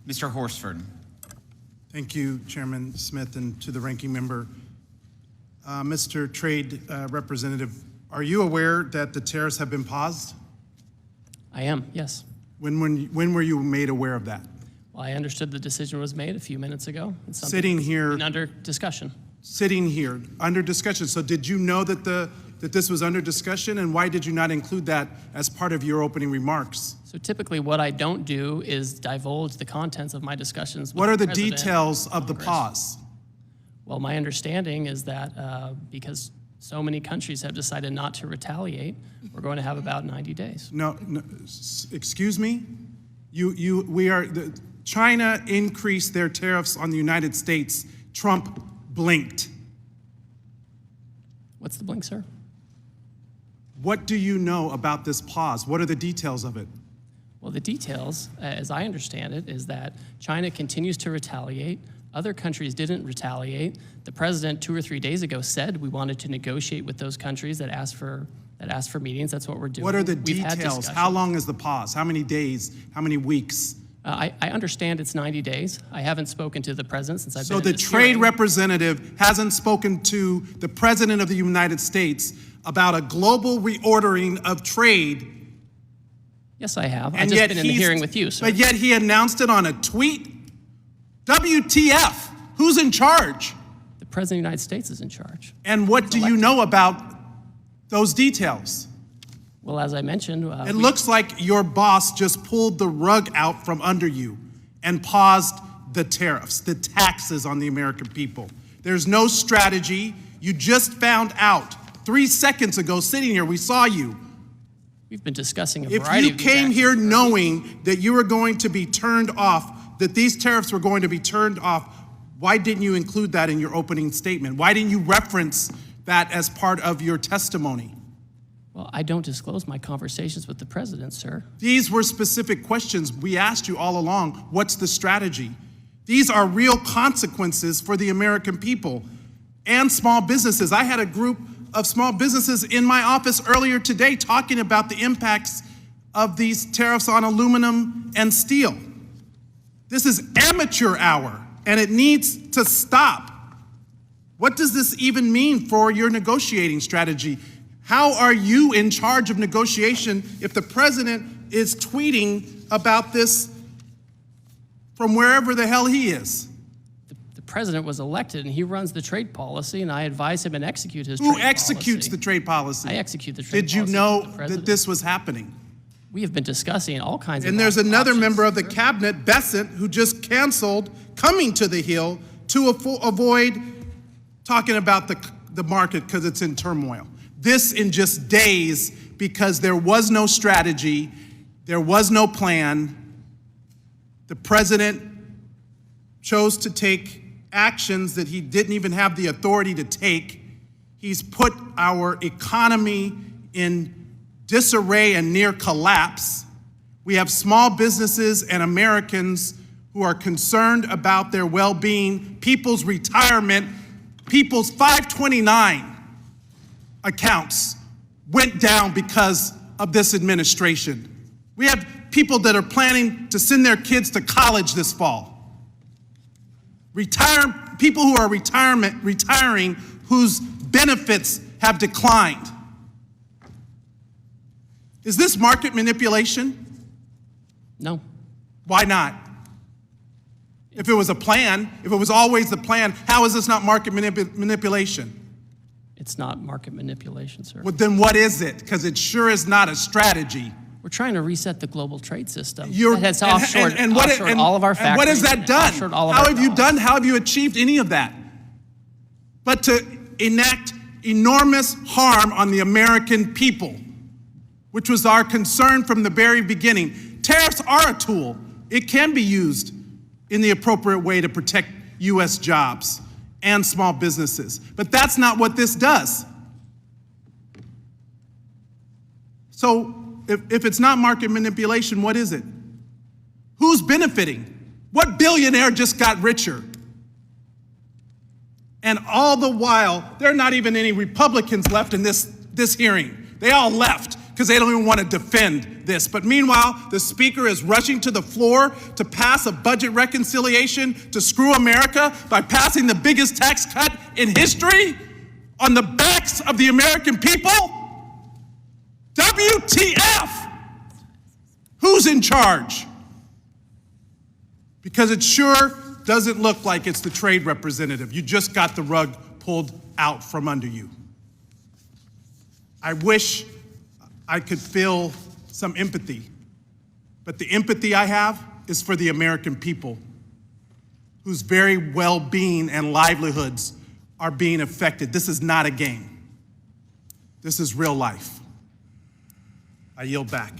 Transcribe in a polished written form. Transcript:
Mr. Horsford. Thank you, Chairman Smith, and to the ranking member. Mr. Trade Representative, are you aware that the tariffs have been paused? I am, yes. When were you made aware of that? Well, I understood the decision was made a few minutes ago. It's something Sitting here, that's under discussion. Sitting here, under discussion. So did you know that this was under discussion, and why did you not include that as part of your opening remarks? So typically what I don't do is divulge the contents of my discussions with What are the President details of the Congress. pause? Well, my understanding is that because so many countries have decided not to retaliate, we're going to have about 90 days. No, excuse me? China increased their tariffs on the United States. Trump blinked. What's the blink, sir? What do you know about this pause? What are the details of it? Well, the details, as I understand it, is that China continues to retaliate. Other countries didn't retaliate. The president 2 or 3 days ago said we wanted to negotiate with those countries that asked for meetings. That's what we're doing. What are the We've had details? discussions. How long is the pause? How many days? How many weeks? I understand it's 90 days. I haven't spoken to the president since I've So been the in this trade hearing. representative hasn't spoken to the president of the United States about a global reordering of trade. Yes, I have. I've And just yet been in the hearing with you, sir. But yet he announced it on a tweet. WTF? Who's in charge? The president of the United States is in charge. And what do you know about those details? Well, as I mentioned, It looks like your boss just pulled the rug out from under you and paused the tariffs, the taxes on the American people. There's no strategy. You just found out 3 seconds ago, sitting here, we saw you. we've been discussing a If variety you of these came actions here for a week. knowing that you were going to be turned off, that these tariffs were going to be turned off, why didn't you include that in your opening statement? Why didn't you reference that as part of your testimony? Well, I don't disclose my conversations with the president, sir. These were specific questions we asked you all along. What's the strategy? These are real consequences for the American people and small businesses. I had a group of small businesses in my office earlier today talking about the impacts of these tariffs on aluminum and steel. This is amateur hour, and it needs to stop. What does this even mean for your negotiating strategy? How are you in charge of negotiation if the president is tweeting about this from wherever the hell he is? The president was elected, and he runs the trade policy, and I advise him and execute his trade policy. Who executes the trade policy? I execute the trade Did you policy know with the president. that this was happening? We have been discussing all kinds of And there's another options. member of the cabinet, Besant, who just canceled coming to the Hill to avoid talking about the market because it's in turmoil. This in just days because there was no strategy, there was no plan. The president chose to take actions that he didn't even have the authority to take. He's put our economy in disarray and near collapse. We have small businesses and Americans who are concerned about their well-being, people's retirement, people's 529 accounts went down because of this administration. We have people that are planning to send their kids to college this fall. People who are retiring whose benefits have declined. Is this market manipulation? No. Why not? If it was a plan, if it was always the plan, how is this not market manipulation? It's not market manipulation, sir. Well, then what is it? Because it sure is not a strategy. We're trying to reset the global trade system. You're, That has offshored all of our factories. And what has that done? offshored all of How our have you jobs. done? How have you achieved any of that? But to enact enormous harm on the American people, which was our concern from the very beginning. Tariffs are a tool. It can be used in the appropriate way to protect U.S. jobs and small businesses. But that's not what this does. So if it's not market manipulation, what is it? Who's benefiting? What billionaire just got richer? And all the while, there are not even any Republicans left in this hearing. They all left because they don't even want to defend this. But meanwhile, the Speaker is rushing to the floor to pass a budget reconciliation to screw America by passing the biggest tax cut in history on the backs of the American people. WTF? Who's in charge? Because it sure doesn't look like it's the trade representative. You just got the rug pulled out from under you. I wish I could feel some empathy, but the empathy I have is for the American people whose very well-being and livelihoods are being affected. This is not a game. This is real life. I yield back.